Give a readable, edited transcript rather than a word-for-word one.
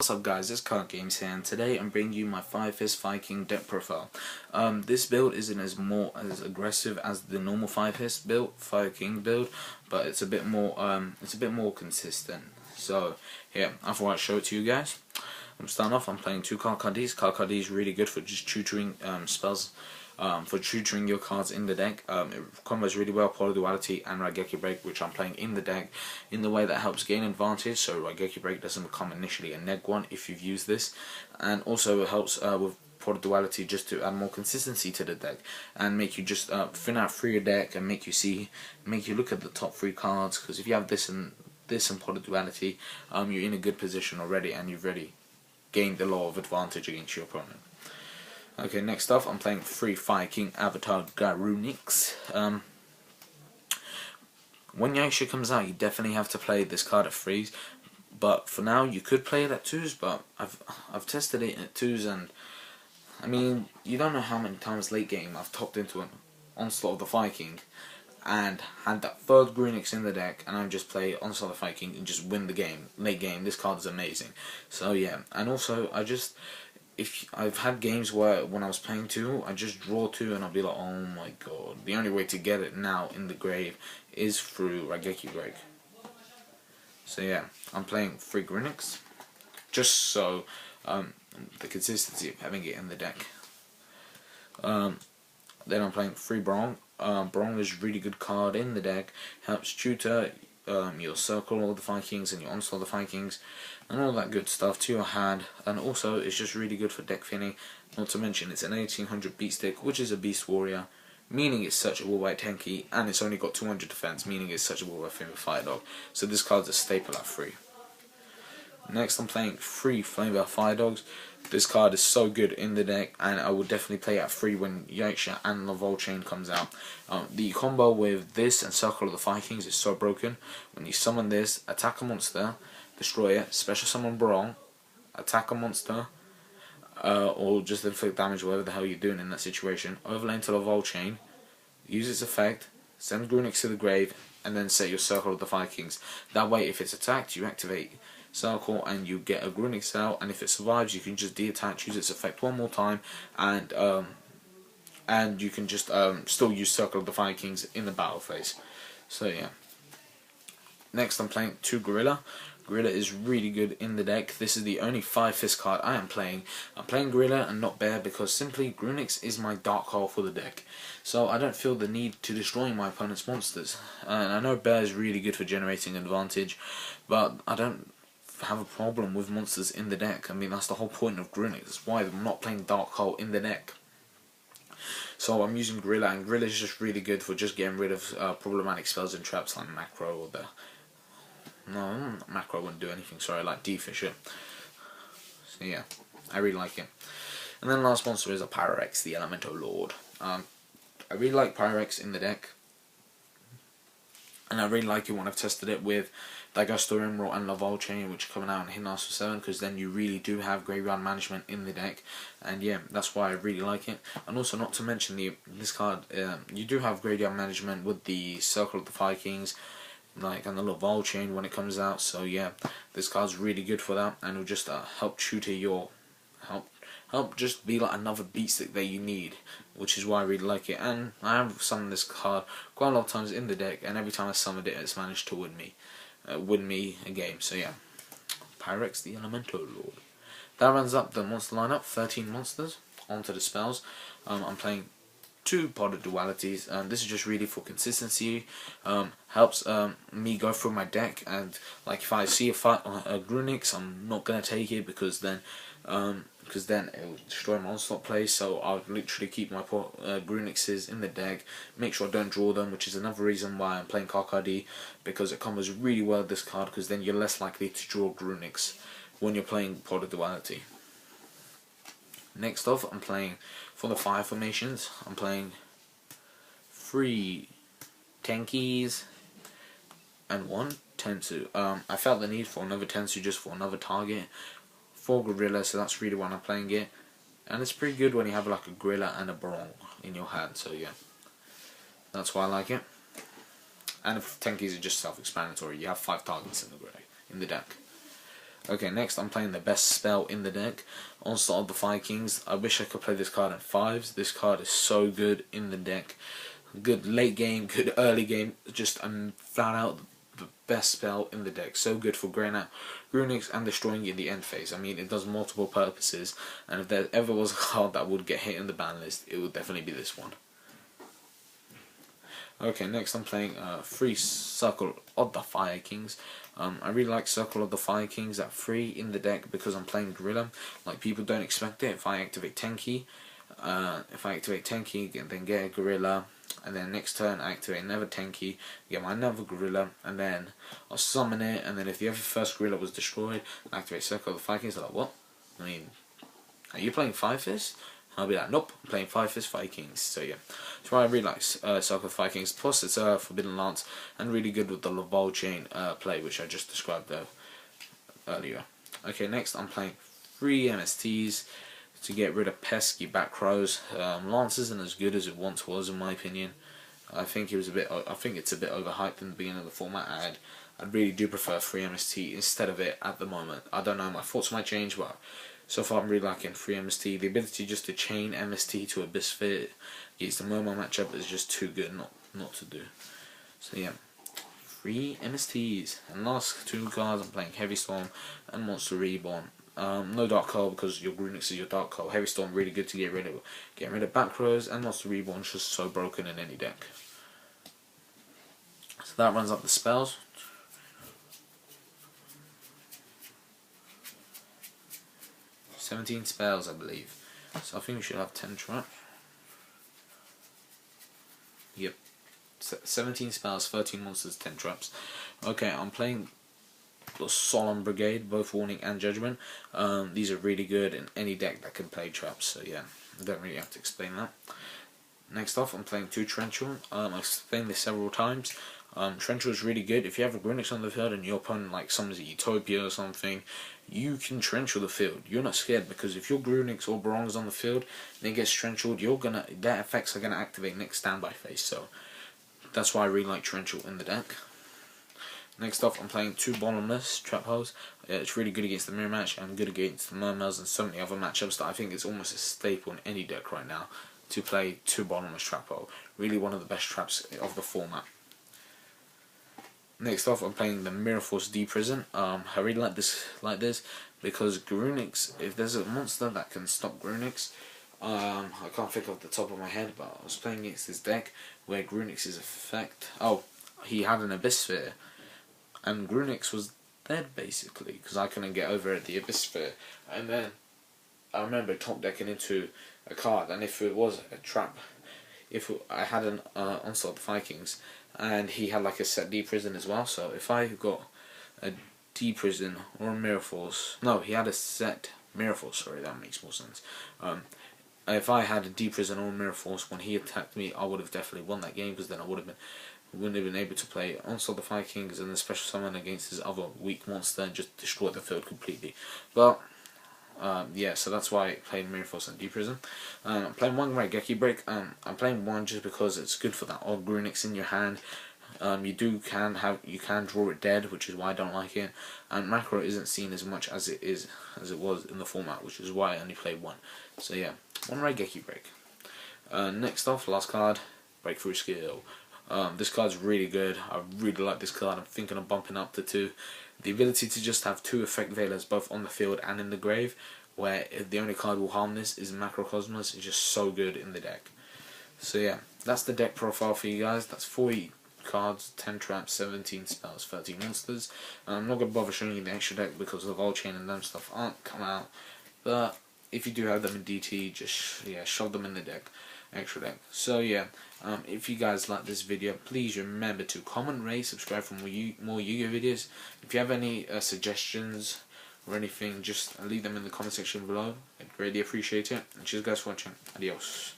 What's up guys, it's Card Games here, and today I'm bringing you my Fire Fist Viking deck profile. This build isn't as aggressive as the normal Fire Fist build, Fire King build, but it's a bit more consistent. So here, I thought I'd show it to you guys. I'm starting off. I'm playing two Karkadis. Karkadi is really good for just tutoring spells. For tutoring your cards in the deck. It combos really well Polar Duality and Raigeki Break, which I'm playing in the deck in the way that helps gain advantage, so Raigeki Break doesn't become initially a neg one if you've used this, and also it helps with Polar Duality just to add more consistency to the deck and make you just thin out through your deck and make you look at the top 3 cards, because if you have this and Polar Duality, you're in a good position already and you've already gained a lot of advantage against your opponent. Okay, next up, I'm playing 3 Fire King Avatar Garunix. When Yaksha comes out, you definitely have to play this card at 3s, but for now you could play it at 2s, but I've tested it at 2s, and I mean, you don't know how many times late game I've topped into an Onslaught of the Fire King and had that third Grunix in the deck, and I just play Onslaught of the Fire King and just win the game. Late game, this card is amazing. So yeah, and also I've had games where when I was playing 2, I just draw 2 and I'll be like, oh my god. The only way to get it now in the grave is through Raigeki Break. So yeah, I'm playing 3 Grunix, just so the consistency of having it in the deck. Then I'm playing 3 Brong. Brong is a really good card in the deck, helps tutor your Circle of the Vikings and your Onslaught of the Vikings and all that good stuff to your hand, and also it's just really good for deck thinning. Not to mention it's an 1800 beat stick, which is a beast warrior, meaning it's searchable by tanky, and it's only got 200 defense, meaning it's searchable by Flame of Fire Dog. So this card's a staple at 3. Next I'm playing 3 Flame of Fire Dogs. This card is so good in the deck, and I will definitely play at 3 when Yaksha and Laval Chain comes out. The combo with this and Circle of the Vikings is so broken. When you summon this, attack a monster, destroy it, special summon Brong, attack a monster, or just inflict damage, whatever the hell you're doing in that situation, overlay into Laval Chain, use its effect, send Grunix to the grave, and then set your Circle of the Vikings. That way, if it's attacked, you activate Circle and you get a Grunix out, and if it survives you can just deattach, use its effect one more time, and you can just still use Circle of the Vikings in the battle phase. So yeah. Next I'm playing 2 Gorilla. Gorilla is really good in the deck. This is the only Fire Fist card I am playing. I'm playing Gorilla and not Bear because simply Grunix is my dark hole for the deck. So I don't feel the need to destroy my opponent's monsters. And I know Bear is really good for generating advantage, but I don't have a problem with monsters in the deck. I mean, that's the whole point of Grunix. That's why I'm not playing Dark Hole in the deck. So I'm using Gorilla, and Gorilla is just really good for just getting rid of problematic spells and traps like Macro or the... No, Macro wouldn't do anything, sorry, like D-Fisher. So yeah, I really like it. And then the last monster is a Pyrex, the Elemental Lord. I really like Pyrex in the deck, and I really like it when I've tested it with Daigusto Emerald and Laval Chain, which are coming out in Hidden Hearts for 7, because then you really do have graveyard management in the deck, and yeah, that's why I really like it. And also, not to mention this card, you do have graveyard management with the Circle of the Vikings, like, and the Laval Chain when it comes out. So yeah, this card's really good for that, and will just help tutor your help just be like another beat stick that you need, which is why I really like it. And I have summoned this card quite a lot of times in the deck, and every time I summoned it, it's managed to win me a game. So yeah, Pyrex the Elemental Lord. That runs up the monster lineup. 13 monsters. Onto the spells. I'm playing 2 Polar Dualities, and this is just really for consistency. Helps me go through my deck, and like if I see a Grunix, I'm not gonna take it because then it will destroy my onslaught play. So I'll literally keep my Grunixes in the deck, make sure I don't draw them, which is another reason why I'm playing Karkadi, because it combos really well with this card, because then you're less likely to draw Grunix when you're playing Polar Duality. Next off, I'm playing for the fire formations. I'm playing 3 Tenkies and 1 Tensu. I felt the need for another Tensu just for another target. 4 Gorilla, so that's really why I'm playing it. And it's pretty good when you have like a Gorilla and a Brong in your hand, so yeah. That's why I like it. And if Tenkies are just self-explanatory, you have 5 targets in the deck. Okay, next I'm playing the best spell in the deck, Onslaught of the Vikings. I wish I could play this card in 5s. This card is so good in the deck. Good late game, good early game, just flat out the best spell in the deck. So good for graying out Grunix and destroying in the end phase. I mean, it does multiple purposes, and if there ever was a card that would get hit in the ban list, it would definitely be this one. Okay, next I'm playing free Circle of the Fire Kings. I really like Circle of the Fire Kings at 3 in the deck because I'm playing Gorilla. Like, people don't expect it. If I activate Tenki, then get a Gorilla, and then next turn I activate another Tenki, get my another Gorilla, and then I'll summon it, and then if the other first Gorilla was destroyed, I activate Circle of the Fire Kings. I'm like, what? I mean, are you playing 5-Fist? I'll be like, nope, I'm playing 5-Fist Vikings. So yeah, that's why I really like Circle of Vikings. Plus it's Forbidden Lance and really good with the Laval chain play, which I just described earlier. Okay, next I'm playing 3 MSTs to get rid of pesky back rows. Lance isn't as good as it once was, in my opinion. I think it's a bit overhyped in the beginning of the format. I really do prefer 3 MST instead of it at the moment. I don't know, my thoughts might change, but so far I'm really liking 3 MST. The ability just to chain MST to Abyss Sphere against the Momo matchup is just too good not to do. So yeah, 3 MSTs. And last 2 cards I'm playing Heavy Storm and Monster Reborn. No Dark Hole because your Grunix is your Dark Hole. Heavy Storm really good to get rid of back rows, and Monster Reborn is just so broken in any deck. So that runs up the spells. $17 spells, I believe. So I think we should have 10 traps. Yep. 17 spells, 13 monsters, 10 traps. Okay, I'm playing the Solemn Brigade, both Warning and Judgment. These are really good in any deck that can play traps, so yeah, I don't really have to explain that. Next off, I'm playing 2 Trenchant. I've explained this several times. Trenchant is really good. If you have a Grunix on the field and your opponent like summons a Utopia or something, you can Trenchant the field. You're not scared because if your Grunix or Barong is on the field and it gets Trenchant, their effects are gonna activate next standby phase. So that's why I really like Trenchant in the deck. Next off, I'm playing 2 Bottomless Trap Holes. It's really good against the Mirror Match and good against the Mermails and so many other matchups that I think it's almost a staple in any deck right now to play 2 Bottomless Trap Hole. Really one of the best traps of the format. Next off, I'm playing the Mirror Force D-Prison. I really like this because Grunix, if there's a monster that can stop Grunix, I can't think off the top of my head, but I was playing against this deck where Grunix's effect, he had an Abyss Sphere, and Grunix was dead basically because I couldn't get over at the Abyss Sphere. And then I remember top decking into a card, and if it was a trap, I had an Onslaught of the Vikings, and he had like a set D-Prison as well, so if I got a D-Prison or a Mirror Force, no, he had a set Mirror Force, sorry, that makes more sense. If I had a D-Prison or a Mirror Force when he attacked me, I would have definitely won that game, because then I wouldn't have been able to play Onslaught of the Vikings and the special summon against his other weak monster and just destroy the field completely. But yeah, so that's why I played Mirror Force and D-Prison. I'm playing 1 Raigeki Break. I'm playing 1 just because it's good for that odd Grunix in your hand. You can draw it dead, which is why I don't like it. And macro isn't seen as much as it was in the format, which is why I only played 1. So yeah, 1 Raigeki Break. Next off, last card, Breakthrough Skill. This card's really good. I really like this card. I'm thinking of bumping up to 2. The ability to just have 2 Effect Veilers both on the field and in the grave, where the only card will harm this is Macrocosmos, is just so good in the deck. So yeah, that's the deck profile for you guys. That's 40 cards, 10 traps, 17 spells, 13 monsters. I'm not going to bother showing you the extra deck because the Vol Chain and them stuff aren't come out. But if you do have them in DT, just shove them in the deck. Extra deck. So yeah, if you guys like this video, please remember to comment, rate, subscribe for more Yu-Gi-Oh videos. If you have any suggestions or anything, just leave them in the comment section below. I'd greatly appreciate it. And cheers guys for watching. Adios.